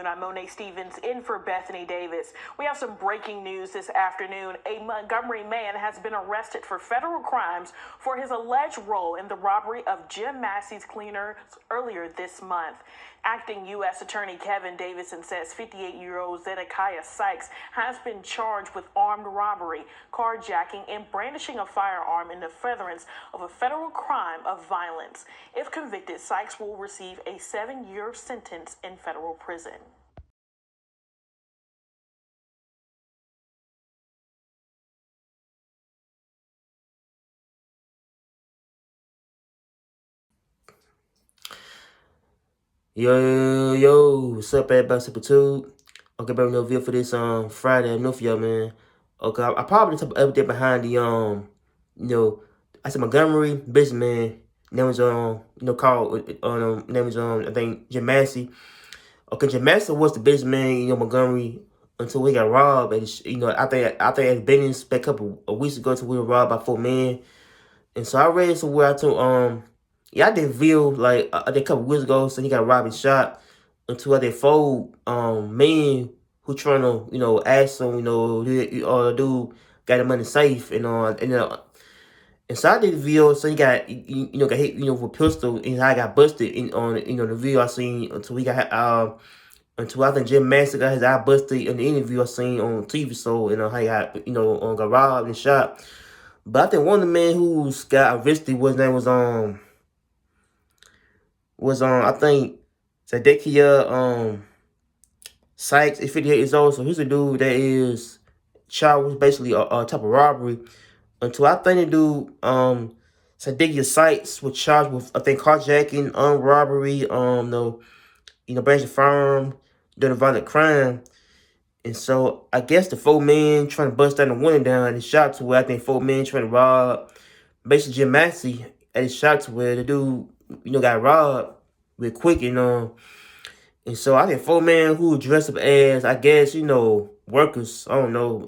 afternoon. I'm Monet Stevens in for Bethany Davis. We have some breaking news this afternoon. A Montgomery man has been arrested for federal crimes for his alleged role in the robbery of Jim Massey's cleaners earlier this month. Acting U.S. Attorney Kevin Davidson says 58-year-old Zedekiah Sykes has been charged with armed robbery, carjacking, and brandishing a firearm in the furtherance of a federal crime of violence. If convicted, Sykes will receive a 7-year sentence in federal prison. Yo, what's up, everybody? Super Tube. Okay, back another video for this Friday. Enough for y'all, man. Okay, I probably took everything behind the I said Montgomery Businessman. Name was called name was I think Jim Massey. Okay, Jim Massey was the businessman, Montgomery until he got robbed. And I think at business back a couple of weeks ago, until we were robbed by 4 men. And so I read somewhere I told yeah, I did feel like I did a couple weeks ago, so he got robbed and shot until I did 4 men who trying to ask him, the dude got the money safe and so I did the video, so he got got hit with a pistol, and I got busted on the video I seen until we got until I think Jim Massey got his eye busted in the interview I seen on TV. So how he got got robbed and shot. But I think one of the men who got arrested, his name was I think Zedekiah Sykes is 58 years old. So he's a dude that is charged with basically a type of robbery. Until I think the dude Zedekiah Sykes was charged with, I think, carjacking, robbery, branch of firearm, doing a violent crime. And so I guess the 4 men trying to bust down the window down and shot to where I think 4 men trying to rob basically Jim Massey at his shot to where the dude got robbed real quick, and so I think 4 men who dressed up as, I guess, workers. I don't know.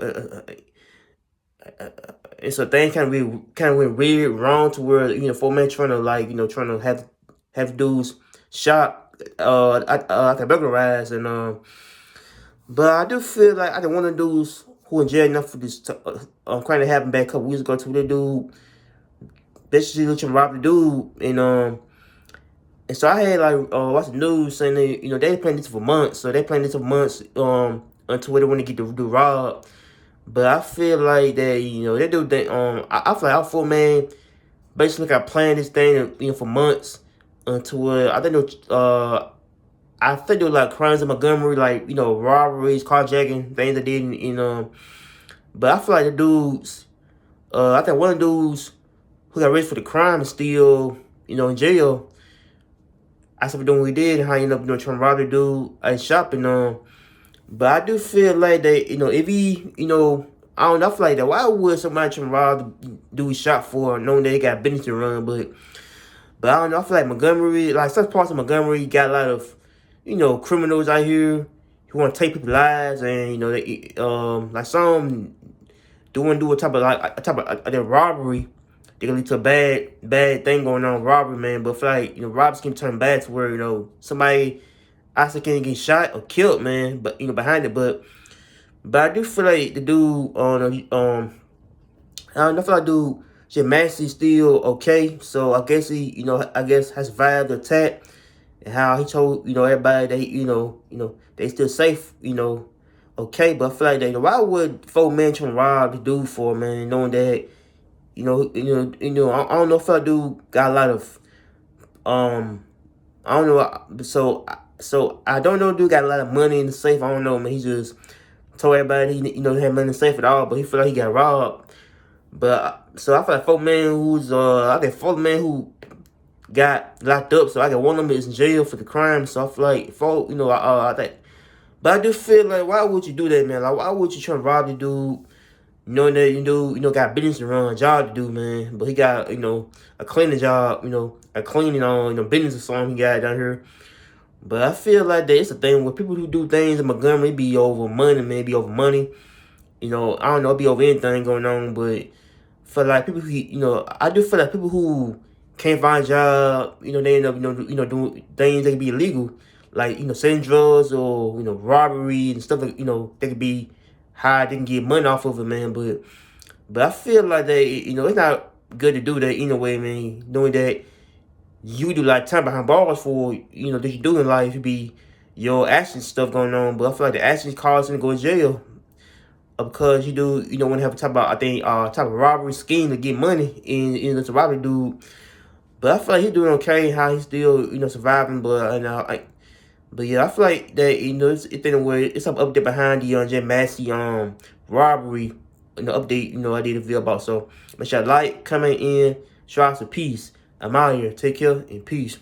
And so things kind of went weird, wrong to where 4 men trying to have dudes shot. I think burglarized, and but I do feel like I think one of the dudes who in jail enough for this crime that happened back a couple weeks ago to the dude basically looking to rob the dude, and so I had watched the news saying that, they planned this for months. So they planned this for months until they want to get the dude robbed. But I feel like that they do that. I feel like all 4 men basically got planned this thing for months until I think there were like crimes in Montgomery, like robberies, carjacking, things that didn't. But I feel like the dudes, I think one of the dudes who got arrested for the crime is still in jail. I said, doing what we did, and how he ended up trying to rob the dude at shopping. But I do feel like that if he I don't know, I feel like that. Why would somebody try to rob the dude he shot for, knowing that he got business to run? But I don't know. I feel like Montgomery, like some parts of Montgomery, got a lot of criminals out here who want to take people's lives, and they like some do a type of their robbery. They can lead to a bad thing going on, robbery, man. But I feel like robbers can turn bad to where somebody actually can get shot or killed, man. But behind it, but I do feel like the dude I feel like dude Jim Massey still okay. So I guess he has survived the attack, and how he told everybody that they still safe, okay. But I feel like that why would 4 men trying to rob the dude for, man, knowing that I don't know if I do got a lot of I don't know. So I don't know. Dude got a lot of money in the safe. I don't know, man. He just told everybody he had money in the safe at all, but he feel like he got robbed. But so I feel like 4 men I think 4 men who got locked up. So I got one of them is in jail for the crime. So I feel like 4, I think. But I do feel like, why would you do that, man? Like, why would you try to rob the dude? Knowing that got business to run, a job to do, man. But he got a cleaning job, a cleaning business or something he got down here. But I feel like that it's a thing where people who do things in Montgomery be over money, man. Be over money. I don't know, it be over anything going on. But for like people who I do feel like people who can't find a job, they end up doing things that can be illegal. like, selling drugs or, robbery and stuff like, they could be high, they can get money off of it, man. But I feel like that, it's not good to do that anyway, man. Knowing that you do like time behind bars for, that you do in life, it be your actions stuff going on. But I feel like the actions cause him to go to jail. Because you do, want to have a type about, I think, type of robbery scheme to get money, and it's a robbery dude. But I feel like he's doing okay, how he's still, surviving. But yeah, I feel like that, it's in where it's some update behind the Jim Massey robbery, update, I did a video about. So make sure you like, comment in, shout out to peace. I'm out here. Take care and peace.